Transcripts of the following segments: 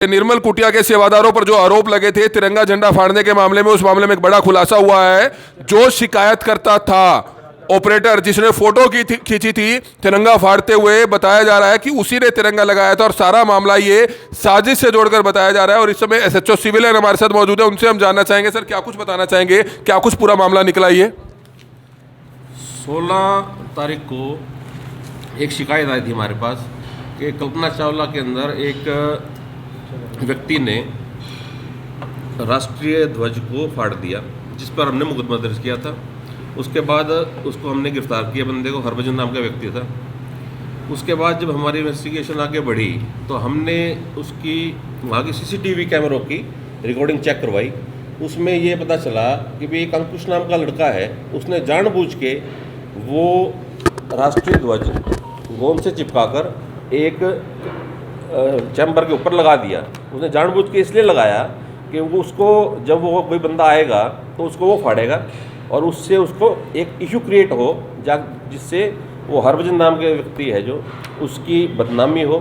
निर्मल कुटिया के सेवादारों पर जो आरोप लगे थे तिरंगा झंडा फाड़ने के मामले में, उस मामले में एक बड़ा खुलासा हुआ है। जो शिकायत करता था ऑपरेटर जिसने फोटो खींची थी तिरंगा फाड़ते हुए, बताया जा रहा है कि उसी ने तिरंगा लगाया था और सारा मामला ये साजिश से जोड़कर बताया जा रहा है। और इस समय एसएचओ सिविलियन हमारे साथ मौजूद है, उनसे हम जानना चाहेंगे सर क्या कुछ बताना चाहेंगे, क्या कुछ पूरा मामला निकला। ये 16 तारीख को एक शिकायत आई थी हमारे पास कि कल्पना चावला के अंदर एक व्यक्ति ने राष्ट्रीय ध्वज को फाड़ दिया, जिस पर हमने मुकदमा दर्ज किया था। उसके बाद उसको हमने गिरफ्तार किया, बंदे को, हरभजन नाम का व्यक्ति था। उसके बाद जब हमारी इन्वेस्टिगेशन आगे बढ़ी तो हमने उसकी वहाँ की सीसीटीवी कैमरों की रिकॉर्डिंग चेक करवाई। उसमें ये पता चला कि भाई एक अंकुश नाम का लड़का है, उसने जानबूझ के वो राष्ट्रीय ध्वज गोंद से चिपकाकर एक चैम्बर के ऊपर लगा दिया। उसने जानबूझ के इसलिए लगाया कि वो उसको जब वो कोई बंदा आएगा तो उसको वो फाड़ेगा और उससे उसको एक इशू क्रिएट हो जिससे वो हरभजन नाम के व्यक्ति है जो उसकी बदनामी हो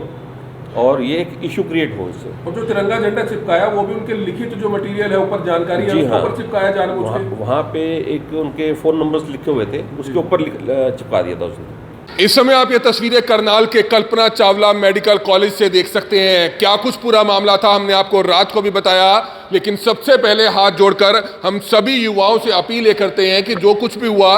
और ये एक इशू क्रिएट हो इससे। और जो तिरंगा झंडा चिपकाया वो भी उनके लिखित जो मटेरियल है ऊपर जानकारी है उसके ऊपर चिपकाया जानबूझ के। वहाँ पे एक उनके फ़ोन नंबर्स लिखे हुए थे, उसके ऊपर चिपका दिया था उसने। इस समय आप ये तस्वीरें करनाल के कल्पना चावला मेडिकल कॉलेज से देख सकते हैं। क्या कुछ पूरा मामला था हमने आपको रात को भी बताया, लेकिन सबसे पहले हाथ जोड़कर हम सभी युवाओं से अपील ये करते हैं कि जो कुछ भी हुआ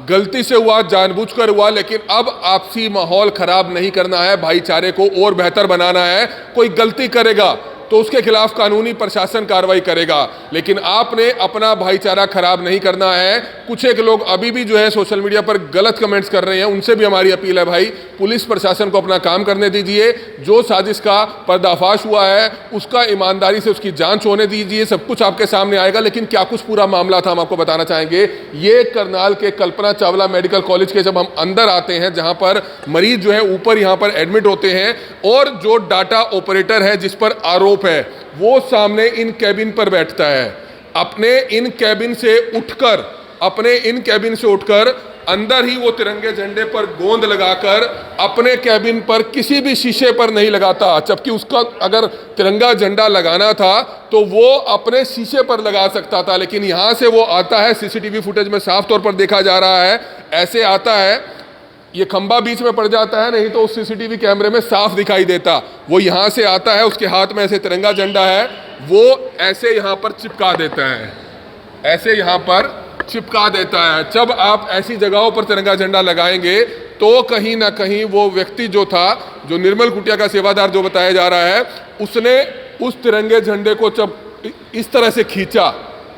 गलती से हुआ, जानबूझकर हुआ, लेकिन अब आपसी माहौल खराब नहीं करना है, भाईचारे को और बेहतर बनाना है। कोई गलती करेगा तो उसके खिलाफ कानूनी प्रशासन कार्रवाई करेगा, लेकिन आपने अपना भाईचारा खराब नहीं करना है। कुछ एक लोग अभी भी जो है सोशल मीडिया पर गलत कमेंट्स कर रहे हैं, उनसे भी हमारी अपील है भाई पुलिस प्रशासन को अपना काम करने दीजिए। जो साजिश का पर्दाफाश हुआ है उसका ईमानदारी से उसकी जांच होने दीजिए, सब कुछ आपके सामने आएगा। लेकिन क्या कुछ पूरा मामला था हम आपको बताना चाहेंगे। ये करनाल के कल्पना चावला मेडिकल कॉलेज के जब हम अंदर आते हैं जहाँ पर मरीज जो है ऊपर यहाँ पर एडमिट होते हैं और जो डाटा ऑपरेटर है जिस पर आरोप है वो सामने इन कैबिन पर बैठता है। अपने इन कैबिन से उठकर अंदर ही वो तिरंगे झंडे पर गोंद लगाकर अपने कैबिन पर किसी भी शीशे पर नहीं लगाता, जबकि उसका अगर तिरंगा झंडा लगाना था तो वो अपने शीशे पर लगा सकता था। लेकिन यहां से वो आता है, सीसीटीवी फुटेज में साफ तौर पर देखा जा रहा है, ऐसे आता है, ये खंबा बीच में पड़ जाता है, नहीं तो उस सीसीटीवी कैमरे में साफ दिखाई देता। वो यहाँ से आता है, उसके हाथ में ऐसे तिरंगा झंडा है, वो ऐसे यहाँ पर चिपका देता है, ऐसे यहाँ पर चिपका देता है। जब आप ऐसी जगहों पर तिरंगा झंडा लगाएंगे तो कहीं ना कहीं वो व्यक्ति जो था, जो निर्मल कुटिया का सेवादार जो बताया जा रहा है, उसने उस तिरंगे झंडे को जब इस तरह से खींचा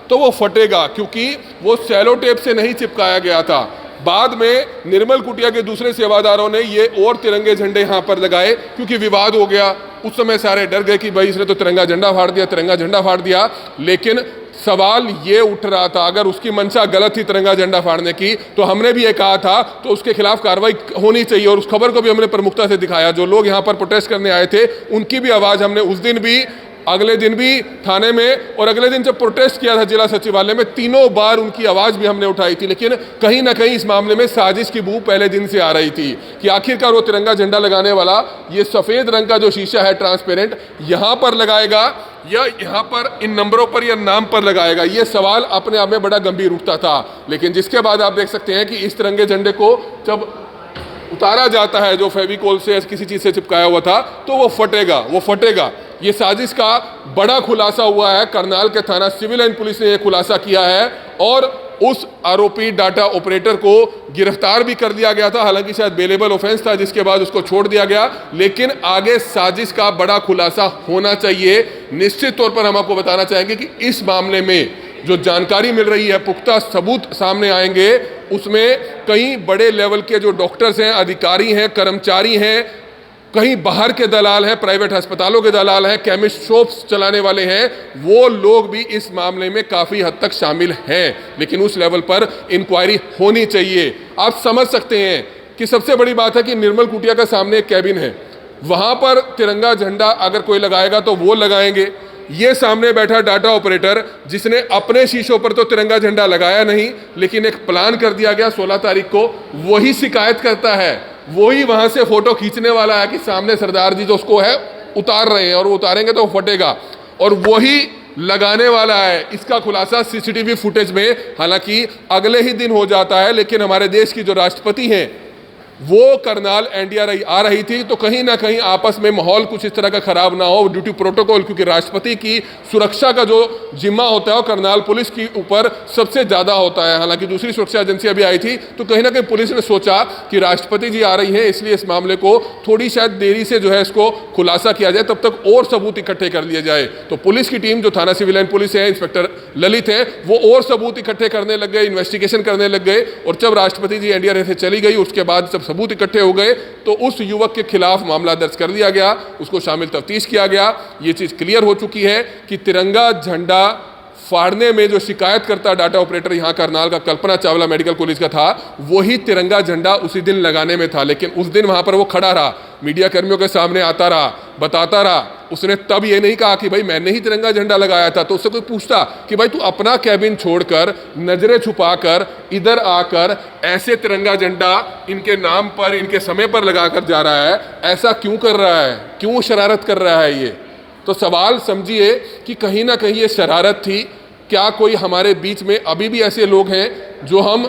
तो वो फटेगा, क्योंकि वो सेलो टेप से नहीं चिपकाया गया था। बाद में निर्मल कुटिया के दूसरे सेवादारों ने ये और तिरंगे झंडे यहाँ पर लगाए क्योंकि विवाद हो गया। उस समय सारे डर गए कि भाई इसने तो तिरंगा झंडा फाड़ दिया। लेकिन सवाल ये उठ रहा था, अगर उसकी मंशा गलत थी तिरंगा झंडा फाड़ने की तो हमने भी ये कहा था तो उसके खिलाफ कार्रवाई होनी चाहिए। और उस खबर को भी हमने प्रमुखता से दिखाया। जो लोग यहाँ पर प्रोटेस्ट करने आए थे उनकी भी आवाज़ हमने उस दिन भी, अगले दिन भी थाने में, और अगले दिन जब प्रोटेस्ट किया था जिला सचिवालय में, तीनों बार उनकी आवाज़ भी हमने उठाई थी। लेकिन कहीं ना कहीं इस मामले में साजिश की बू पहले दिन से आ रही थी कि आखिरकार वो तिरंगा झंडा लगाने वाला ये सफ़ेद रंग का जो शीशा है ट्रांसपेरेंट यहाँ पर लगाएगा या यहाँ पर इन नंबरों पर या नाम पर लगाएगा। ये सवाल अपने आप में बड़ा गंभीर उठता था। लेकिन जिसके बाद आप देख सकते हैं कि इस तिरंगे झंडे को जब उतारा जाता है जो फेविकोल से किसी चीज़ से चिपकाया हुआ था तो वो फटेगा। ये साजिश का बड़ा खुलासा हुआ है। करनाल के थाना सिविल लाइन पुलिस ने यह खुलासा किया है और उस आरोपी डाटा ऑपरेटर को गिरफ्तार भी कर लिया गया था। हालांकि शायद बेलेबल ऑफेंस था, जिसके बाद उसको छोड़ दिया गया। लेकिन आगे साजिश का बड़ा खुलासा होना चाहिए। निश्चित तौर पर हम आपको बताना चाहेंगे कि इस मामले में जो जानकारी मिल रही है, पुख्ता सबूत सामने आएंगे, उसमें कई बड़े लेवल के जो डॉक्टर्स हैं, अधिकारी हैं, कर्मचारी हैं, कहीं बाहर के दलाल हैं, प्राइवेट अस्पतालों के दलाल हैं, केमिस्ट शॉप्स चलाने वाले हैं, वो लोग भी इस मामले में काफ़ी हद तक शामिल हैं। लेकिन उस लेवल पर इंक्वायरी होनी चाहिए। आप समझ सकते हैं कि सबसे बड़ी बात है कि निर्मल कुटिया का सामने एक कैबिन है, वहाँ पर तिरंगा झंडा अगर कोई लगाएगा तो वो लगाएंगे। ये सामने बैठा डाटा ऑपरेटर जिसने अपने शीशों पर तो तिरंगा झंडा लगाया नहीं, लेकिन एक प्लान कर दिया गया 16 तारीख को, वही शिकायत करता है, वही वहां से फोटो खींचने वाला है कि सामने सरदार जी जो उसको है उतार रहे हैं और वो उतारेंगे तो वो फटेगा, और वही लगाने वाला है। इसका खुलासा सीसीटीवी फुटेज में हालांकि अगले ही दिन हो जाता है, लेकिन हमारे देश की जो राष्ट्रपति हैं वो करनाल एनडीआर आ रही थी, तो कहीं ना कहीं आपस में माहौल कुछ इस तरह का खराब ना हो, ड्यूटी प्रोटोकॉल, क्योंकि राष्ट्रपति की सुरक्षा का जो जिम्मा होता है वो करनाल पुलिस के ऊपर सबसे ज़्यादा होता है। हालांकि दूसरी सुरक्षा एजेंसी अभी आई थी, तो कहीं ना कहीं पुलिस ने सोचा कि राष्ट्रपति जी आ रही हैं, इसलिए इस मामले को थोड़ी शायद देरी से जो है इसको खुलासा किया जाए, तब तक और सबूत इकट्ठे कर लिए जाए। तो पुलिस की टीम जो थाना सिविल लाइन पुलिस है, इंस्पेक्टर ललित है, वो और सबूत इकट्ठे करने लग गए, इन्वेस्टिगेशन करने लग गए, और जब राष्ट्रपति जी एनडीआर से चली गई उसके बाद जब सबूत इकट्ठे हो गए तो उस युवक के खिलाफ मामला दर्ज कर दिया गया, उसको शामिल तफ्तीश किया गया। ये चीज क्लियर हो चुकी है कि तिरंगा झंडा फाड़ने में जो शिकायतकर्ता डाटा ऑपरेटर यहां करनाल का कल्पना चावला मेडिकल कॉलेज का था, वही तिरंगा झंडा उसी दिन लगाने में था, लेकिन उस दिन वहां पर वो खड़ा रहा, मीडिया कर्मियों के सामने आता रहा, बताता रहा। उसने तब ये नहीं कहा कि भाई मैंने ही तिरंगा झंडा लगाया था। तो उससे कोई पूछता कि भाई तू अपना कैबिन छोड़कर, नजरें छुपाकर इधर आकर ऐसे तिरंगा झंडा इनके नाम पर, इनके समय पर लगाकर जा रहा है, ऐसा क्यों कर रहा है, क्यों शरारत कर रहा है? ये तो सवाल समझिए कि कहीं ना कहीं ये शरारत थी। क्या कोई हमारे बीच में अभी भी ऐसे लोग हैं जो हम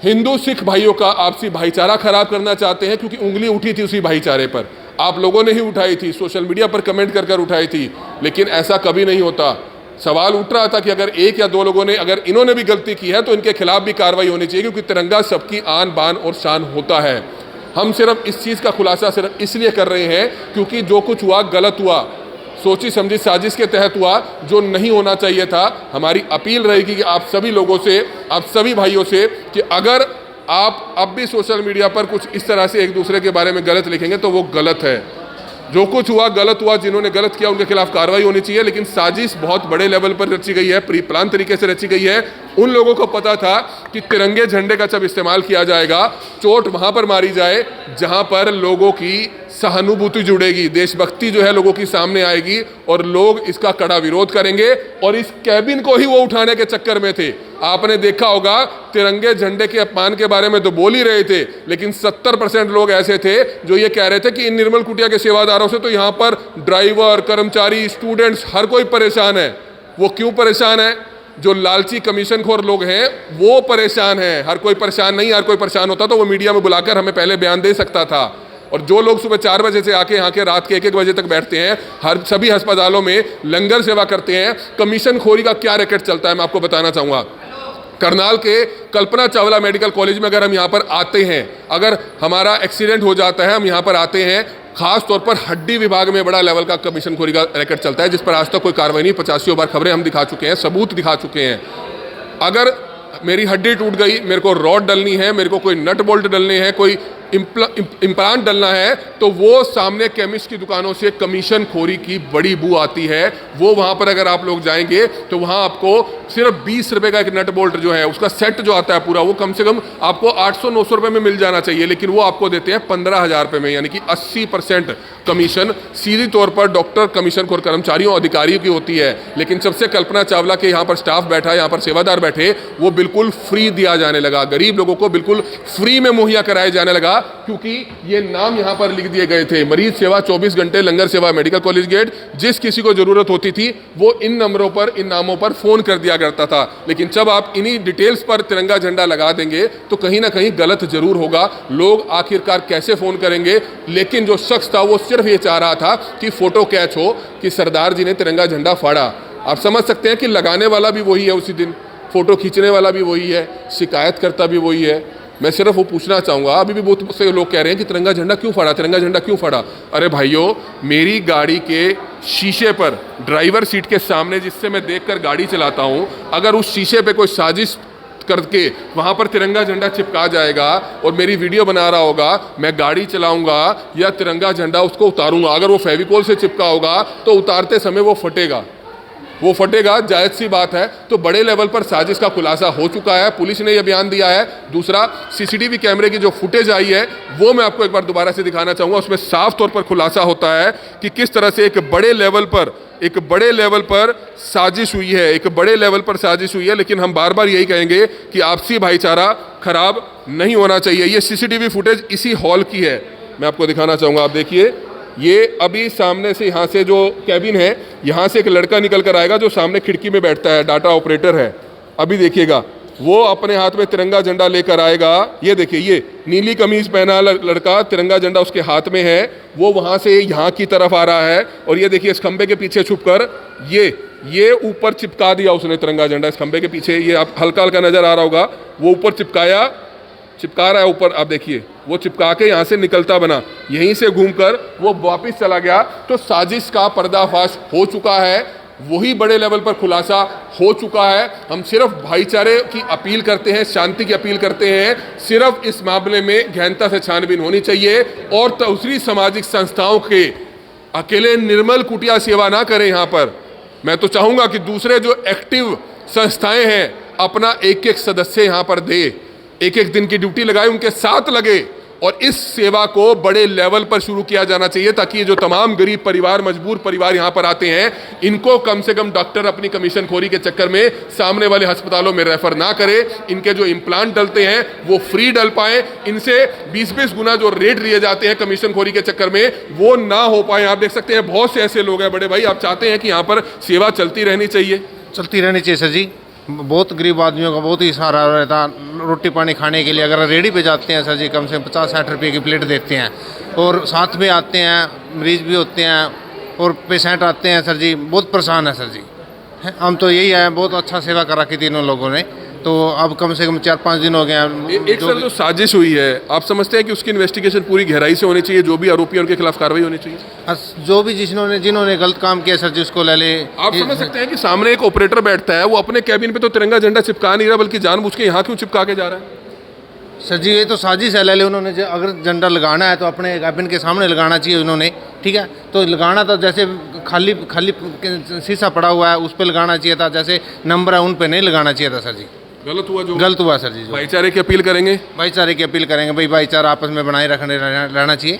हिंदू सिख भाइयों का आपसी भाईचारा खराब करना चाहते हैं? क्योंकि उंगली उठी थी उसी भाईचारे पर, आप लोगों ने ही उठाई थी, सोशल मीडिया पर कमेंट कर उठाई थी, लेकिन ऐसा कभी नहीं होता। सवाल उठ रहा था कि अगर एक या दो लोगों ने, अगर इन्होंने भी गलती की है तो इनके खिलाफ भी कार्रवाई होनी चाहिए, क्योंकि तिरंगा सबकी आन बान और शान होता है। हम सिर्फ इस चीज़ का खुलासा सिर्फ इसलिए कर रहे हैं क्योंकि जो कुछ हुआ गलत हुआ, सोची समझी साजिश के तहत हुआ, जो नहीं होना चाहिए था। हमारी अपील रहेगी कि आप सभी लोगों से, आप सभी भाइयों से, कि अगर आप अब भी सोशल मीडिया पर कुछ इस तरह से एक दूसरे के बारे में गलत लिखेंगे तो वो गलत है। जो कुछ हुआ गलत हुआ, जिन्होंने गलत किया उनके खिलाफ कार्रवाई होनी चाहिए, लेकिन साजिश बहुत बड़े लेवल पर रची गई है, प्री प्लान तरीके से रची गई है। उन लोगों को पता था कि तिरंगे झंडे का जब इस्तेमाल किया जाएगा, चोट वहां पर मारी जाए जहां पर लोगों की सहानुभूति जुड़ेगी, देशभक्ति जो है लोगों की सामने आएगी और लोग इसका कड़ा विरोध करेंगे। और इस कैबिन को ही वो उठाने के चक्कर में थे। आपने देखा होगा तिरंगे झंडे के अपमान के बारे में तो बोल ही रहे थे, लेकिन 70% लोग ऐसे थे जो ये कह रहे थे कि इन निर्मल कुटिया के सेवादारों से तो यहाँ पर ड्राइवर, कर्मचारी, स्टूडेंट्स हर कोई परेशान है। वो क्यों परेशान है? जो लालची कमीशनखोर लोग हैं वो परेशान हैं, हर कोई परेशान नहीं। हर कोई परेशान होता तो वो मीडिया में बुलाकर हमें पहले बयान दे सकता था। और जो लोग सुबह 4 बजे से आके यहाँ के रात के 1-1 बजे तक बैठते हैं, हर सभी अस्पतालों में लंगर सेवा करते हैं, कमीशन खोरी का क्या रैकेट चलता है मैं आपको बताना चाहूँगा। करनाल के कल्पना चावला मेडिकल कॉलेज में अगर हम यहाँ पर आते हैं, अगर हमारा एक्सीडेंट हो जाता है, हम यहाँ पर आते हैं, खास तौर पर हड्डी विभाग में बड़ा लेवल का कमीशन खोरी का रैकेट चलता है, जिस पर आज तक कोई कार्रवाई नहीं। 85 बार खबरें हम दिखा चुके हैं, सबूत दिखा चुके हैं। अगर मेरी हड्डी टूट गई, मेरे को रॉड डलनी है, मेरे को कोई नट बोल्ट डलने हैं, कोई इम्प्लांट डलना है, तो वो सामने केमिस्ट की दुकानों से कमीशन खोरी की बड़ी बू आती है। वो वहाँ पर अगर आप लोग जाएंगे तो वहाँ आपको सिर्फ 20 रुपये का एक नट बोल्ट जो है उसका सेट जो आता है पूरा, वो कम से कम आपको 800-900 रुपये में मिल जाना चाहिए, लेकिन वो आपको देते हैं 15,000 रुपये में। यानी कि 80% कमीशन सीधी तौर पर डॉक्टर, कमीशन खोर कर्मचारियों, अधिकारियों की होती है। लेकिन जब से कल्पना चावला के यहाँ पर स्टाफ बैठा, यहाँ पर सेवादार बैठे, वो बिल्कुल फ्री दिया जाने लगा, गरीब लोगों को बिल्कुल फ्री में मुहैया कराया जाने लगा, क्योंकि ये नाम यहाँ पर लिख दिए गए थे, मरीज सेवा 24 घंटे, लंगर सेवा मेडिकल कॉलेज गेट। जिस किसी को जरूरत होती थी वो इन नंबरों पर, इन नामों पर फोन कर दिया करता था। लेकिन जब आप इन्हीं डिटेल्स पर तिरंगा झंडा लगा देंगे तो कहीं ना कहीं गलत जरूर होगा। लोग आखिरकार कैसे फोन करेंगे? लेकिन जो शख्स था वो सिर्फ ये चाह रहा था कि फोटो कैच हो कि सरदार जी ने तिरंगा झंडा फाड़ा। आप समझ सकते हैं कि लगाने वाला भी वही है उसी दिन, फोटो खींचने वाला भी वही है, शिकायतकर्ता भी वही है। मैं सिर्फ वो पूछना चाहूँगा, अभी भी बहुत से लोग कह रहे हैं कि तिरंगा झंडा क्यों फाड़ा, तिरंगा झंडा क्यों फाड़ा? अरे भाइयों, मेरी गाड़ी के शीशे पर, ड्राइवर सीट के सामने जिससे मैं देखकर गाड़ी चलाता हूँ, अगर उस शीशे पे कोई साजिश करके वहाँ पर तिरंगा झंडा चिपका जाएगा और मेरी वीडियो बना रहा होगा, मैं गाड़ी चलाऊंगा या तिरंगा झंडा उसको उतारूंगा, अगर वो फेविकोल से चिपका होगा तो उतारते समय वो फटेगा, वो फटेगा, जायज़ सी बात है। तो बड़े लेवल पर साजिश का खुलासा हो चुका है, पुलिस ने यह बयान दिया है। दूसरा, सीसीटीवी कैमरे की जो फुटेज आई है वो मैं आपको एक बार दोबारा से दिखाना चाहूँगा। उसमें साफ तौर पर खुलासा होता है कि किस तरह से एक बड़े लेवल पर साजिश हुई है, एक बड़े लेवल पर साजिश हुई है। लेकिन हम बार बार यही कहेंगे कि आपसी भाईचारा खराब नहीं होना चाहिए। ये सीसीटीवी फुटेज इसी हॉल की है, मैं आपको दिखाना चाहूँगा। आप देखिए, ये अभी सामने से यहाँ से जो कैबिन है यहाँ से एक लड़का निकल कर आएगा जो सामने खिड़की में बैठता है, डाटा ऑपरेटर है। अभी देखिएगा वो अपने हाथ में तिरंगा झंडा लेकर आएगा। ये देखिए ये नीली कमीज पहना लड़का, तिरंगा झंडा उसके हाथ में है, वो वहाँ से यहाँ की तरफ आ रहा है। और ये देखिए इस खंबे के पीछे छुपकर ये ऊपर चिपका दिया उसने तिरंगा झंडा इस खंबे के पीछे। ये आप हल्का हल्का नजर आ रहा होगा, वो ऊपर चिपका रहा है ऊपर। आप देखिए वो चिपका के यहाँ से निकलता बना, यहीं से घूमकर वो वापस चला गया। तो साजिश का पर्दाफाश हो चुका है, वही बड़े लेवल पर खुलासा हो चुका है। हम सिर्फ भाईचारे की अपील करते हैं, शांति की अपील करते हैं। सिर्फ इस मामले में गहनता से छानबीन होनी चाहिए और दूसरी सामाजिक संस्थाओं के अकेले निर्मल कुटिया सेवा ना करें। यहाँ पर मैं तो चाहूँगा कि दूसरे जो एक्टिव संस्थाएं हैं अपना एक एक सदस्य यहाँ पर दे, एक एक दिन की ड्यूटी लगाए, उनके साथ लगे और इस सेवा को बड़े लेवल पर शुरू किया जाना चाहिए, ताकि ये जो तमाम गरीब परिवार, मजबूर परिवार यहाँ पर आते हैं, इनको कम से कम डॉक्टर अपनी कमीशन खोरी के चक्कर में सामने वाले अस्पतालों में रेफर ना करे। इनके जो इम्प्लांट डलते हैं वो फ्री डल पाए, इनसे 20-20 गुना जो रेट लिए जाते हैं कमीशन खोरी के चक्कर में वो ना हो पाए। आप देख सकते हैं बहुत से ऐसे लोग हैं बड़े भाई, आप चाहते हैं कि यहाँ पर सेवा चलती रहनी चाहिए। चलती रहनी चाहिए सर जी। बहुत गरीब आदमियों का बहुत ही सहारा रहता, रोटी पानी खाने के लिए अगर रेडी पे जाते हैं सर जी, कम से कम 50-60 रुपये की प्लेट देते हैं। और साथ में आते हैं मरीज भी होते हैं और पेशेंट आते हैं सर जी, बहुत परेशान है सर जी। हम तो यही है, बहुत अच्छा सेवा कर रखी थी इन लोगों ने। तो अब कम से कम 4-5 दिन हो गए हैं। एक सर जो साजिश हुई है, आप समझते हैं कि उसकी इन्वेस्टिगेशन पूरी गहराई से होनी चाहिए, जो भी आरोपी है उनके खिलाफ कार्रवाई होनी चाहिए? जो भी जिन्होंने गलत काम किया सर जी उसको ले ले। आप समझ सकते हैं कि सामने एक ऑपरेटर बैठता है, वो अपने कैबिन पे तो तिरंगा झंडा चिपका नहीं रहा, बल्कि जानबूझ के यहाँ क्यों चिपका के जा रहा है? सर जी ये तो साजिश है। ले ले उन्होंने, अगर झंडा लगाना है तो अपने कैबिन के सामने लगाना चाहिए उन्होंने, ठीक है। तो लगाना था, जैसे खाली शीशा पड़ा हुआ है उस पर लगाना चाहिए था, जैसे नंबर है उन पर नहीं लगाना चाहिए था सर जी। गलत हुआ जो गलत हुआ सर जी। भाईचारे की अपील करेंगे, भाईचारे की अपील करेंगे भाई, भाईचारा आपस में बनाए रहना चाहिए।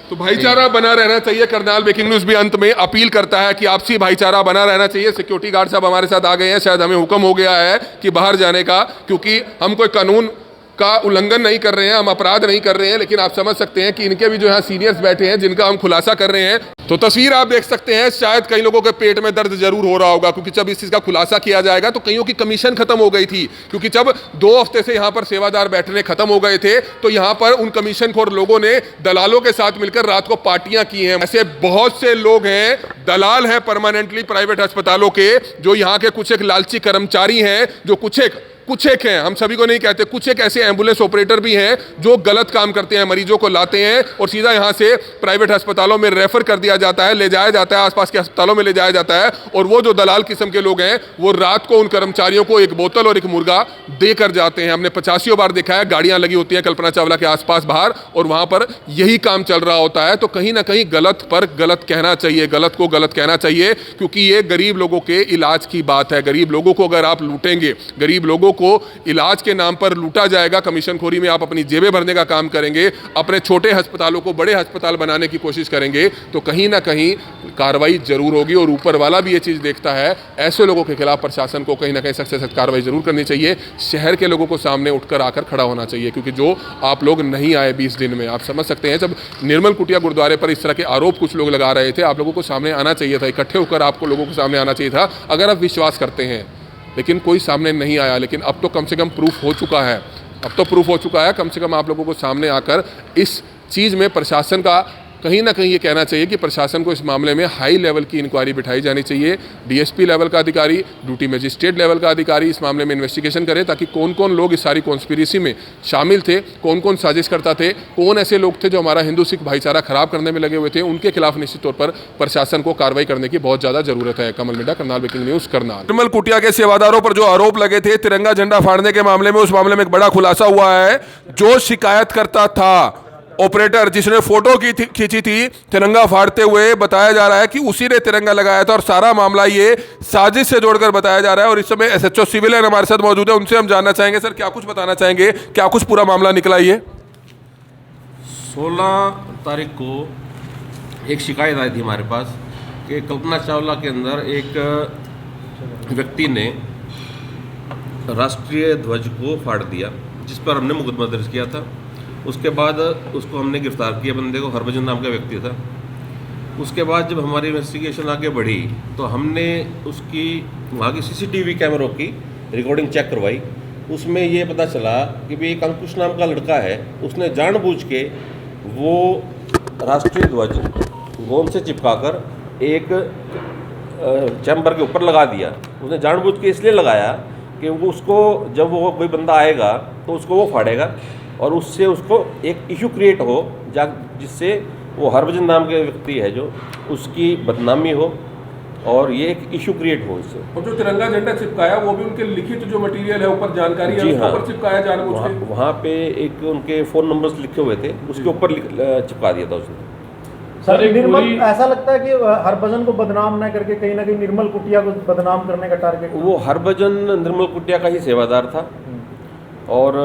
तो भाईचारा बना रहना चाहिए। करनाल ब्रेकिंग न्यूज भी अंत में अपील करता है कि आपसी भाईचारा बना रहना चाहिए। सिक्योरिटी गार्ड साहब हमारे साथ आ गए हैं, शायद हमें हुक्म हो गया है कि बाहर जाने का, क्योंकि हम कोई कानून का उल्लंघन नहीं कर रहे हैं, हम अपराध नहीं कर रहे हैं, लेकिन आप समझ सकते हैं कि इनके भी जो यहाँ सीनियर्स बैठे हैं जिनका हम खुलासा कर रहे हैं। तो तस्वीर आप देख सकते हैं, शायद कई लोगों के पेट में दर्द जरूर हो रहा होगा, क्योंकि जब इस चीज का खुलासा किया जाएगा तो कईयों की कमीशन खत्म हो गई थी, क्योंकि जब 2 हफ्ते से यहाँ पर सेवादार बैठने खत्म हो गए थे तो यहाँ पर उन कमीशन खोर लोगों ने दलालों के साथ मिलकर रात को पार्टियां की हैं। ऐसे बहुत से लोग हैं, दलाल हैं परमानेंटली प्राइवेट अस्पतालों के, जो यहाँ के कुछ एक लालची कर्मचारी हैं, जो कुछ एक हैं, हम सभी को नहीं कहते, कुछ एक ऐसे एम्बुलेंस ऑपरेटर भी हैं जो गलत काम करते हैं, मरीजों को लाते हैं और सीधा यहाँ से प्राइवेट अस्पतालों में रेफर कर दिया जाता है, ले जाया जाता है, आसपास के अस्पतालों में ले जाया जाता है। और वो जो दलाल किस्म के लोग हैं वो रात को उन कर्मचारियों को एक बोतल और एक मुर्गा देकर जाते हैं। हमने 50 बार देखा है, गाड़ियां लगी होती हैं कल्पना चावला के आसपास बाहर, और वहां पर यही काम चल रहा होता है। तो कहीं ना कहीं गलत पर गलत कहना चाहिए, गलत को गलत कहना चाहिए, क्योंकि ये गरीब लोगों के इलाज की बात है। गरीब लोगों को अगर आप लूटेंगे, गरीब लोगों को इलाज के नाम पर लूटा जाएगा, कमीशन खोरी में आप अपनी जेबें भरने का काम करेंगे, अपने छोटे अस्पतालों को बड़े अस्पताल बनाने की कोशिश करेंगे, तो कहीं ना कहीं कार्रवाई जरूर होगी। और ऊपर वाला भी ये चीज़ देखता है, ऐसे लोगों के खिलाफ प्रशासन को कहीं ना कहीं सख्त से सख्त कार्रवाई जरूर करनी चाहिए। शहर के लोगों को सामने उठकर आकर खड़ा होना चाहिए, क्योंकि जो आप लोग नहीं आए 20 दिन में, आप समझ सकते हैं, जब निर्मल कुटिया गुरुद्वारे पर इस तरह के आरोप कुछ लोग लगा रहे थे, आप लोगों को सामने आना चाहिए था, इकट्ठे होकर आपको लोगों को सामने आना चाहिए था, अगर आप विश्वास करते हैं। लेकिन कोई सामने नहीं आया। लेकिन अब तो कम से कम प्रूफ हो चुका है, अब तो प्रूफ हो चुका है। कम से कम आप लोगों को सामने आकर इस चीज़ में प्रशासन का कहीं ना कहीं ये कहना चाहिए कि प्रशासन को इस मामले में हाई लेवल की इंक्वायरी बिठाई जानी चाहिए। डीएसपी लेवल का अधिकारी, ड्यूटी मजिस्ट्रेट लेवल का अधिकारी इस मामले में इन्वेस्टिगेशन करे, ताकि कौन कौन लोग इस सारी कॉन्स्पिरेसी में शामिल थे, कौन कौन साजिश करता थे, कौन ऐसे लोग थे जो हमारा हिंदू सिख भाईचारा खराब करने में लगे हुए थे, उनके खिलाफ निश्चित तौर पर प्रशासन को कार्रवाई करने की बहुत ज़्यादा जरूरत है। कमल मिड्डा, करनाल ब्रेकिंग न्यूज़, करनाल। निर्मल कुटिया के सेवादारों पर जो आरोप लगे थे तिरंगा झंडा फाड़ने के मामले में, उस मामले में एक बड़ा खुलासा हुआ है। जो शिकायत करता था ऑपरेटर, जिसने फोटो खींची थी तिरंगा फाड़ते हुए, बताया जा रहा है कि उसी ने तिरंगा लगाया था और सारा मामला ये साजिश से जोड़कर बताया जा रहा है। और इस समय एसएचओ सिविल है हमारे साथ मौजूद है, उनसे हम जानना चाहेंगे, सर क्या कुछ बताना चाहेंगे, क्या कुछ पूरा मामला निकला? ये 16 तारीख को एक शिकायत आई थी हमारे पास कि कल्पना चावला के अंदर एक व्यक्ति ने राष्ट्रीय ध्वज को फाड़ दिया, जिस पर हमने मुकदमा दर्ज किया था। उसके बाद उसको हमने गिरफ्तार किया, बंदे को, हरभजन नाम का व्यक्ति था। उसके बाद जब हमारी इन्वेस्टिगेशन आगे बढ़ी तो हमने उसकी वहाँ की सीसीटीवी कैमरों की रिकॉर्डिंग चेक करवाई। उसमें ये पता चला कि भाई एक अंकुश नाम का लड़का है, उसने जानबूझ के वो राष्ट्रीय ध्वज गोंद से चिपकाकर एक चैम्बर के ऊपर लगा दिया। उसने जानबूझ के इसलिए लगाया कि वो उसको जब वो कोई बंदा आएगा तो उसको वो फाड़ेगा और उससे उसको एक इशू क्रिएट हो जिससे वो हरभजन नाम के व्यक्ति है जो उसकी बदनामी हो और ये एक इशू क्रिएट हो इससे। और जो तिरंगा झंडा चिपकाया वो भी उनके लिखित जो मटेरियल है ऊपर जानकारी है जी उसके हाँ, ऊपर चिपकाया जानबूझ के। वहाँ पे एक उनके फ़ोन नंबर्स लिखे हुए थे, उसके ऊपर चिपका दिया था उसने। सर निर्मल, ऐसा लगता है कि हरभजन को बदनाम न करके कहीं ना कहीं निर्मल कुटिया को बदनाम करने का टारगेट। वो हरभजन निर्मल कुटिया का ही सेवादार था और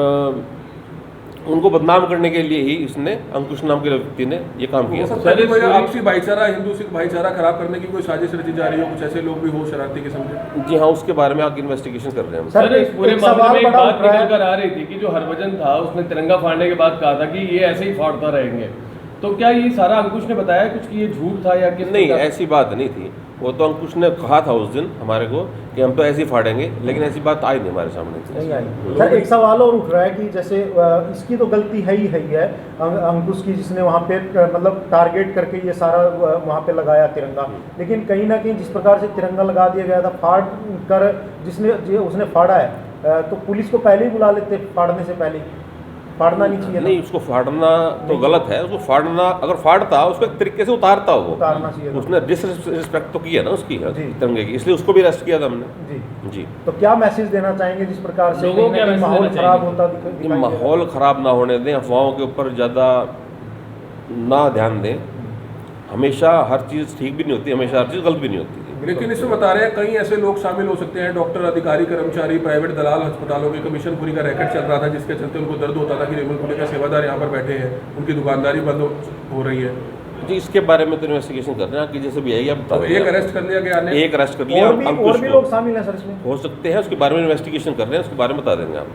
उनको बदनाम करने के लिए ही इसने अंकुश नाम के व्यक्ति ने ये काम किया। आपसी भाईचारा, हिंदू सिख भाईचारा खराब करने की कोई साजिश रची जा रही हो, कुछ ऐसे लोग भी हो शरारती किस्म के? जी हाँ, उसके बारे में आगे इन्वेस्टिगेशन कर रहे हैं। सर इस पूरे मामले में एक बात निकल कर आ रही थी कि जो हरभजन था उसने तिरंगा फाड़ने के बाद कहा था कि ये ऐसे ही फाड़ता रहेंगे, तो क्या ये सारा अंकुश ने बताया कुछ कि ये झूठ था या किस? नहीं, ऐसी बात नहीं थी। वो तो अंकुश ने कहा था उस दिन हमारे को कि हम तो ऐसे ही फाड़ेंगे, लेकिन ऐसी बात आई नहीं हमारे सामने। नहीं आई। सर एक सवाल और उठ रहा है कि जैसे इसकी तो गलती है ही है अंकुश की, जिसने वहाँ पे मतलब टारगेट करके ये सारा वहाँ पे लगाया तिरंगा, लेकिन कहीं ना कहीं जिस प्रकार से तिरंगा लगा दिया गया था फाड़ कर उसने फाड़ा है, तो पुलिस को पहले ही बुला लेते फाड़ने से पहले। फाड़ना नहीं चाहिए। नहीं, उसको फाड़ना तो गलत है। उसको फाड़ना, अगर फाड़ता उसको एक तरीके से उतारता वो, उतारना चाहिए। उसने डिसरिस्पेक्ट तो किया ना उसकी तिरंगे की, इसलिए उसको भी अरेस्ट किया था हमने। जी। तो क्या मैसेज देना चाहेंगे जिस प्रकार से माहौल खराब होता दिखाई माहौल खराब ना होने दें, अफवाहों के ऊपर ज़्यादा ना ध्यान दें। हमेशा हर चीज़ ठीक भी नहीं होती, हमेशा हर चीज़ गलत भी नहीं होती। लेकिन इसमें बता रहे हैं कई ऐसे लोग शामिल हो सकते हैं, डॉक्टर, अधिकारी, कर्मचारी, प्राइवेट दलाल, अस्पतालों के कमीशन पूरी का रैकेट चल रहा था, जिसके चलते उनको दर्द होता था कि निर्मल कुटिया का सेवादार यहाँ पर बैठे हैं, उनकी दुकानदारी बंद हो रही है। जी, इसके बारे में तो इन्वेस्टिगेशन कर रहे हैं कि जैसे भी आएगी आप बता देंगे। एक अरेस्ट कर लिया गया, एक अरेस्ट कर लिया, और भी लोग शामिल हैं सर इसमें? हो सकते हैं, उसके बारे में इन्वेस्टिगेशन कर रहे हैं, उसके बारे में बता देंगे आप।